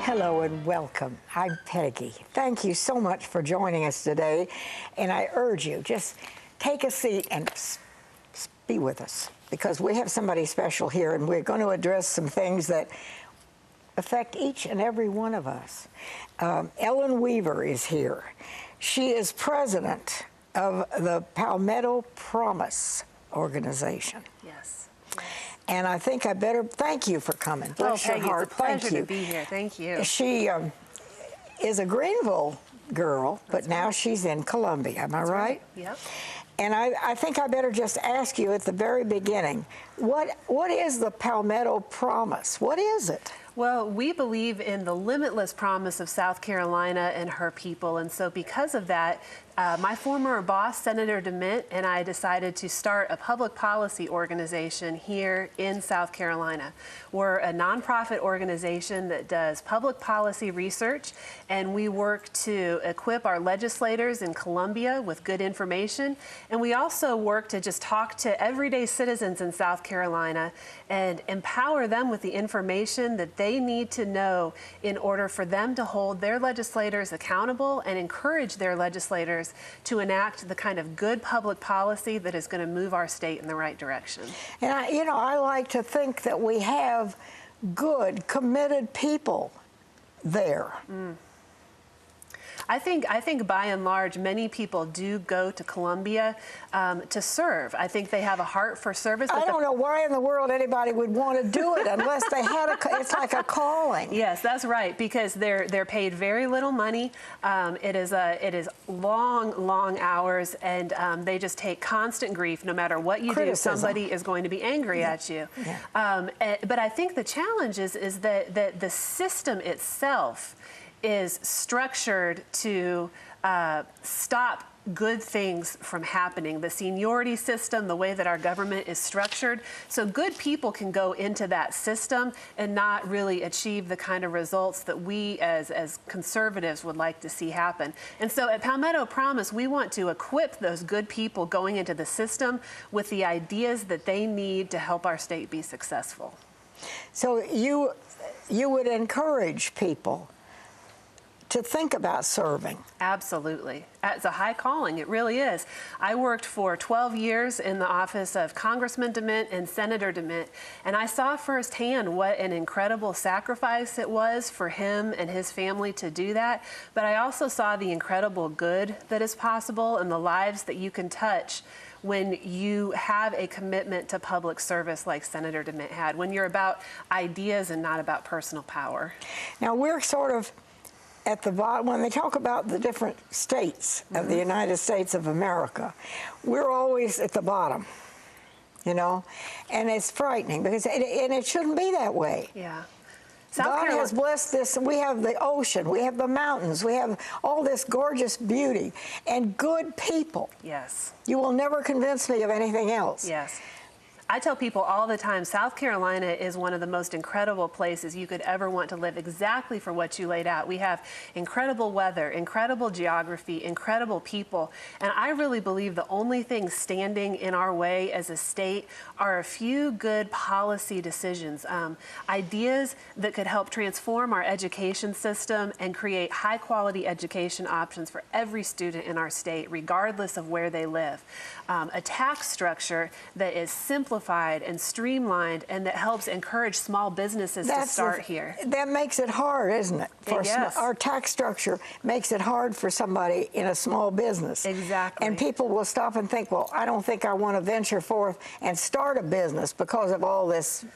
Hello and welcome. I'm Peggy. Thank you so much for joining us today. And I urge you, just take a seat and be with us, because we have somebody special here and we're going to address some things that affect each and every one of us. Ellen Weaver is here. She is president of the Palmetto Promise organization. Yes. And I think I better thank you for coming. Bless your Peggy, heart. it's a pleasure Thank you. to be here. Thank you. She is a Greenville girl, but now she's in Columbia. Am I right? Yep. And I think I better just ask you at the very beginning, what is the Palmetto Promise? What is it? Well, we believe in the limitless promise of South Carolina and her people. And so because of that, my former boss, Senator DeMint, and I decided to start a public policy organization here in South Carolina. We're a nonprofit organization that does public policy research, and we work to equip our legislators in Columbia with good information. And we also work to just talk to everyday citizens in South Carolina and empower them with the information that they need to know in order for them to hold their legislators accountable and encourage their legislators to enact the kind of good public policy that is going to move our state in the right direction. And I like to think that we have good, committed people there. I think by and large, many people do go to Columbia to serve. I think they have a heart for service. I don't know why in the world anybody would want to do it unless they had it's like a calling. Yes, that's right, because they're paid very little money. It is long hours, and they just take constant grief. No matter what you do, somebody is going to be angry at you. Yeah. But I think the challenge is that the system itself is structured to stop good things from happening. The seniority system, the way that our government is structured, so good people can go into that system and not really achieve the kind of results that we as conservatives would like to see happen. And so at Palmetto Promise, we want to equip those good people going into the system with the ideas that they need to help our state be successful. So you would encourage people to think about serving. Absolutely. It's a high calling. It really is. I worked for 12 years in the office of Congressman DeMint and Senator DeMint, and I saw firsthand what an incredible sacrifice it was for him and his family to do that. But I also saw the incredible good that is possible and the lives that you can touch when you have a commitment to public service like Senator DeMint had, when you're about ideas and not about personal power. Now, we're sort of at the bottom, when they talk about the different states of the United States of America, we're always at the bottom, and it's frightening because it shouldn't be that way. Yeah. God has blessed this. We have the ocean, we have the mountains, we have all this gorgeous beauty and good people. Yes. You will never convince me of anything else. Yes. I tell people all the time, South Carolina is one of the most incredible places you could ever want to live, exactly for what you laid out. We have incredible weather, incredible geography, incredible people, and I really believe the only thing standing in our way as a state are a few good policy decisions, ideas that could help transform our education system and create high-quality education options for every student in our state, regardless of where they live. A tax structure that is simplified and streamlined and that helps encourage small businesses to start here. That makes it hard, isn't it? Yes. Our tax structure makes it hard for somebody in a small business. Exactly. And people will stop and think, well, I don't think I want to venture forth and start a business because of all this.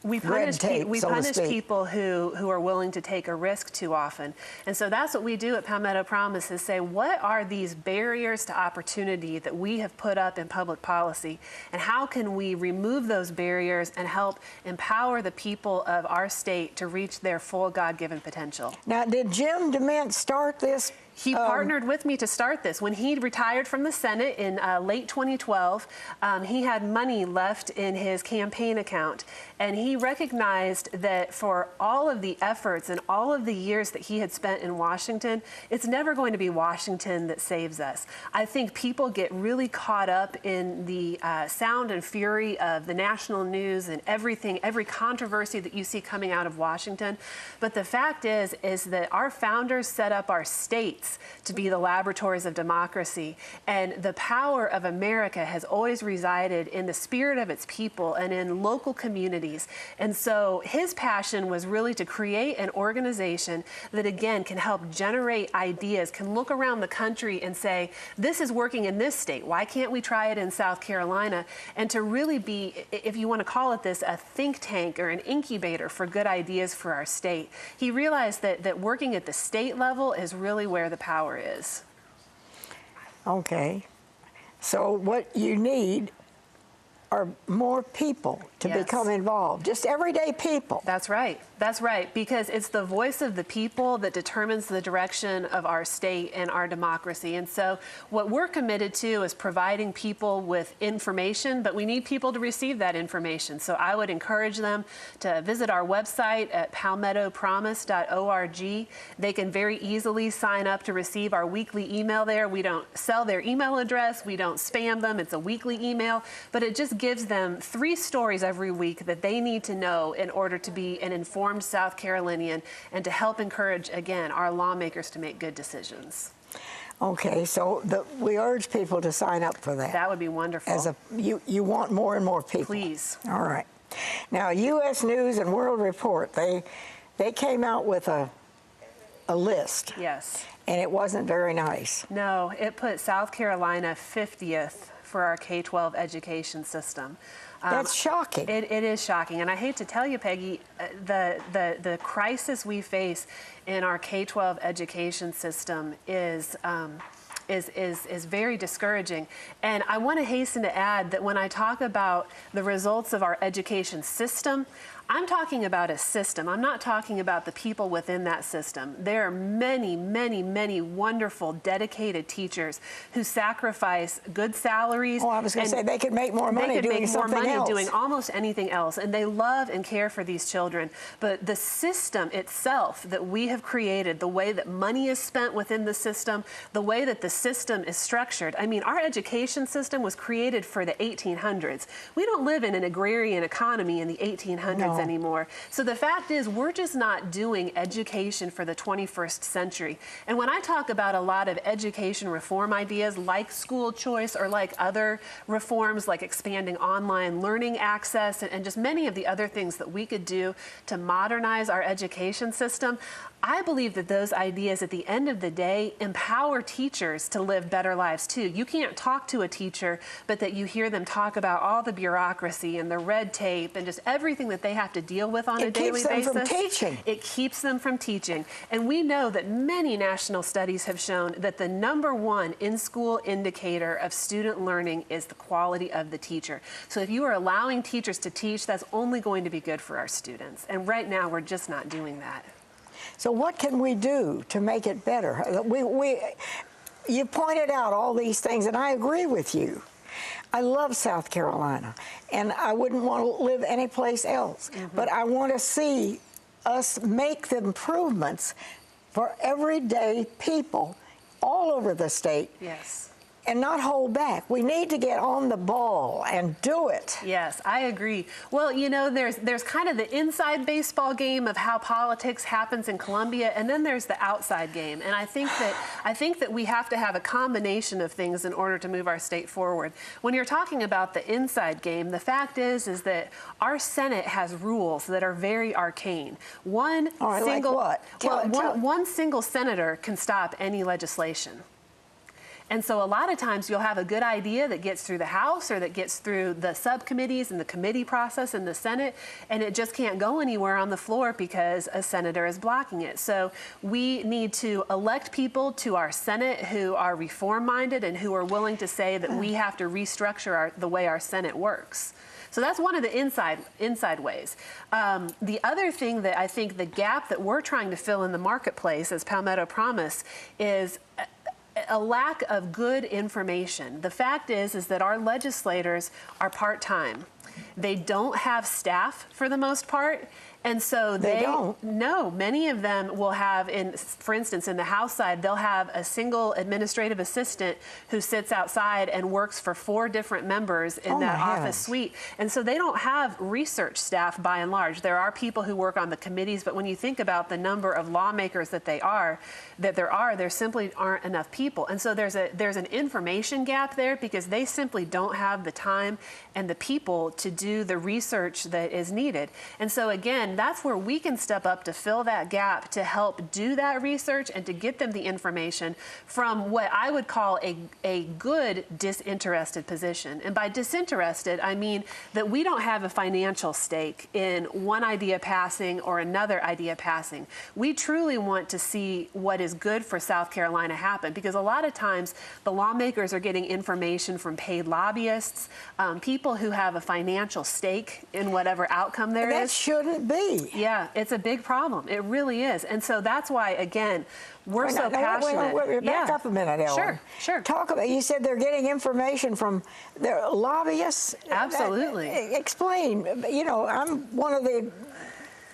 We punish people who are willing to take a risk too often. And so that's what we do at Palmetto Promise, is say, what are these barriers to opportunity that we have put up in public policy, and how can we remove those barriers and help empower the people of our state to reach their full God-given potential? Now, did Jim DeMint start this He partnered with me to start this. When he retired from the Senate in late 2012, he had money left in his campaign account. And he recognized that for all of the efforts and all of the years that he had spent in Washington, it's never going to be Washington that saves us. I think people get really caught up in the sound and fury of the national news and everything, every controversy that you see coming out of Washington. But the fact is that our founders set up our states to be the laboratories of democracy. And the power of America has always resided in the spirit of its people and in local communities. And so his passion was really to create an organization that, again, can help generate ideas, can look around the country and say, this is working in this state. Why can't we try it in South Carolina? And to really be, if you want to call it this, a think tank or an incubator for good ideas for our state. He realized that working at the state level is really where the power is. Okay. So what you need are more people to become involved, just everyday people. That's right. That's right, because it's the voice of the people that determines the direction of our state and our democracy. And so what we're committed to is providing people with information, but we need people to receive that information. So I would encourage them to visit our website at palmettopromise.org. They can very easily sign up to receive our weekly email there. We don't sell their email address. We don't spam them. It's a weekly email, but it just gives them 3 stories every week that they need to know in order to be an informed South Carolinian and to help encourage, again, our lawmakers to make good decisions. Okay, so we urge people to sign up for that. That would be wonderful. You want more and more people. Please. All right. Now, U.S. News and World Report, they came out with a list. Yes. And it wasn't very nice. No, it put South Carolina 50th for our K-12 education system. That's shocking. It is shocking, and I hate to tell you, Peggy, the crisis we face in our K-12 education system is very discouraging. And I want to hasten to add that when I talk about the results of our education system, I'm talking about a system. I'm not talking about the people within that system. There are many, many, many wonderful, dedicated teachers who sacrifice good salaries. Oh, I was going to say they could make more money doing something else. Doing almost anything else, and they love and care for these children. But the system itself that we have created, the way that money is spent within the system, the way that the system is structured. I mean, our education system was created for the 1800s. We don't live in an agrarian economy in the 1800s anymore. So the fact is, we're just not doing education for the 21st century. And when I talk about a lot of education reform ideas like school choice or like other reforms like expanding online learning access and just many of the other things that we could do to modernize our education system, I believe that those ideas at the end of the day empower teachers to live better lives too. You can't talk to a teacher, but that you hear them talk about all the bureaucracy and the red tape and just everything that they have to deal with on a daily basis. It keeps them from teaching. It keeps them from teaching. And we know that many national studies have shown that the #1 in-school indicator of student learning is the quality of the teacher. So if you are allowing teachers to teach, that's only going to be good for our students. And right now, we're just not doing that. So what can we do to make it better? You pointed out all these things, and I agree with you. I love South Carolina, and I wouldn't want to live anyplace else. But I want to see us make the improvements for everyday people all over the state. Yes. And not hold back. We need to get on the ball and do it. Yes, I agree. Well, you know, there's kind of the inside baseball game of how politics happens in Columbia, and then there's the outside game. And I think that we have to have a combination of things in order to move our state forward. When you're talking about the inside game, the fact is that our Senate has rules that are very arcane. One single senator can stop any legislation. And so a lot of times you'll have a good idea that gets through the House or that gets through the subcommittees and the committee process in the Senate, and it just can't go anywhere on the floor because a senator is blocking it. So we need to elect people to our Senate who are reform-minded and who are willing to say that we have to restructure the way our Senate works. So that's one of the inside ways. The other thing that I think the gap that we're trying to fill in the marketplace, as Palmetto promised, is a lack of good information. The fact is that our legislators are part-time. They don't have staff for the most part. And so many of them will have, for instance, in the House side, they'll have a single administrative assistant who sits outside and works for 4 different members in that office suite. And so they don't have research staff by and large. There are people who work on the committees, but when you think about the number of lawmakers that there simply aren't enough people. And so there's an information gap there because they simply don't have the time and the people to do the research that is needed. And so again, that's where we can step up to fill that gap, to help do that research and to get them the information from what I would call a good disinterested position. And by disinterested, I mean that we don't have a financial stake in one idea passing or another idea passing. We truly want to see what is good for South Carolina happen, because a lot of times the lawmakers are getting information from paid lobbyists, people who have a financial stake in whatever outcome there is. That shouldn't be. Yeah, it's a big problem. It really is. And so that's why, again, we're so passionate. Wait, back up a minute, Ellen. Sure. Talk about, you said they're getting information from their lobbyists? Absolutely. Explain. You know, I'm one of the,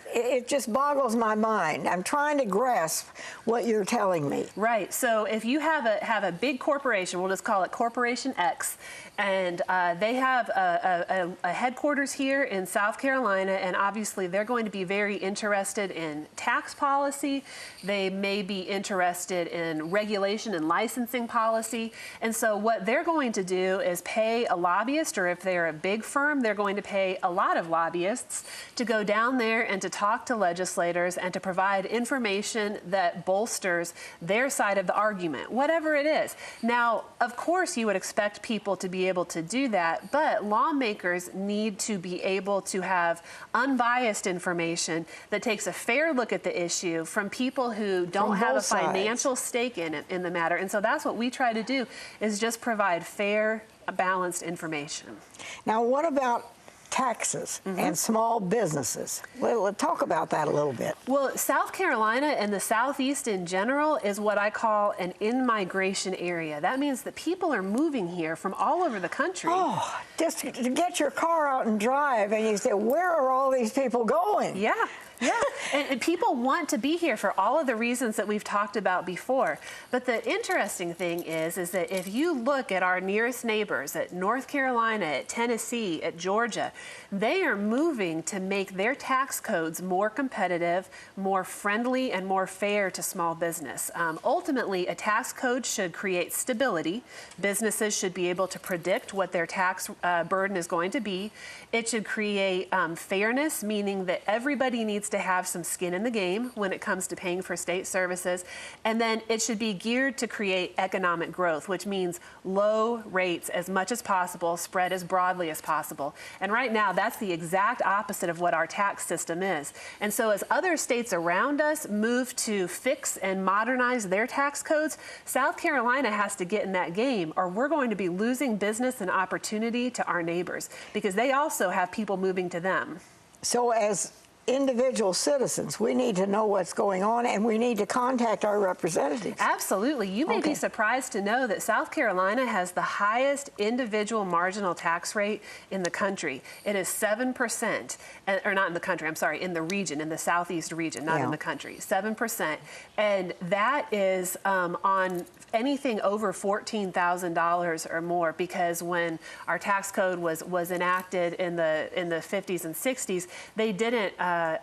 it just boggles my mind. I'm trying to grasp what you're telling me. Right. So if you have a big corporation, we'll just call it Corporation X, and they have a headquarters here in South Carolina, and obviously they're going to be very interested in tax policy. They may be interested in regulation and licensing policy. And so what they're going to do is pay a lobbyist, or if they're a big firm, they're going to pay a lot of lobbyists to go down there and to talk to legislators and to provide information that bolsters their side of the argument, whatever it is. Now, of course, you would expect people to be able to do that, but lawmakers need to be able to have unbiased information that takes a fair look at the issue from people who don't have a financial stake in it, in the matter. And so that's what we try to do, is just provide fair, balanced information. Now, what about taxes and small businesses? Well, talk about that a little bit. Well, South Carolina and the Southeast in general is what I call an in-migration area. That means that people are moving here from all over the country. Oh, just to get your car out and drive, and you say, where are all these people going? Yeah. Yeah, and people want to be here for all of the reasons that we've talked about before. But the interesting thing is that if you look at our nearest neighbors, at North Carolina, at Tennessee, at Georgia, they are moving to make their tax codes more competitive, more friendly, and more fair to small business. Ultimately, a tax code should create stability. Businesses should be able to predict what their tax burden is going to be. It should create fairness, meaning that everybody needs to have some skin in the game when it comes to paying for state services. And then it should be geared to create economic growth, which means low rates as much as possible, spread as broadly as possible. And right now, that's the exact opposite of what our tax system is. And so as other states around us move to fix and modernize their tax codes, South Carolina has to get in that game, or we're going to be losing business and opportunity to our neighbors, because they also have people moving to them. So as individual citizens, we need to know what's going on, and we need to contact our representatives. Absolutely. You may be surprised to know that South Carolina has the highest individual marginal tax rate in the country. It is 7%, or not in the country, I'm sorry, in the region, in the Southeast region, not in the country, 7%. And that is on anything over $14,000 or more, because when our tax code was enacted in the 50s and 60s, they didn't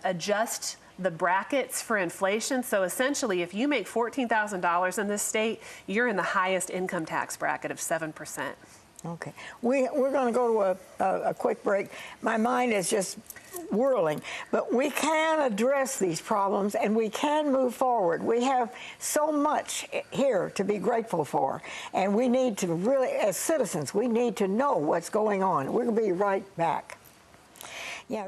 adjust the brackets for inflation. So essentially, if you make $14,000 in this state, you're in the highest income tax bracket of 7%. Okay. We're going to go to a quick break. My mind is just whirling, but we can address these problems and we can move forward. We have so much here to be grateful for, and we need to really, as citizens, we need to know what's going on. We're going to be right back. Yeah.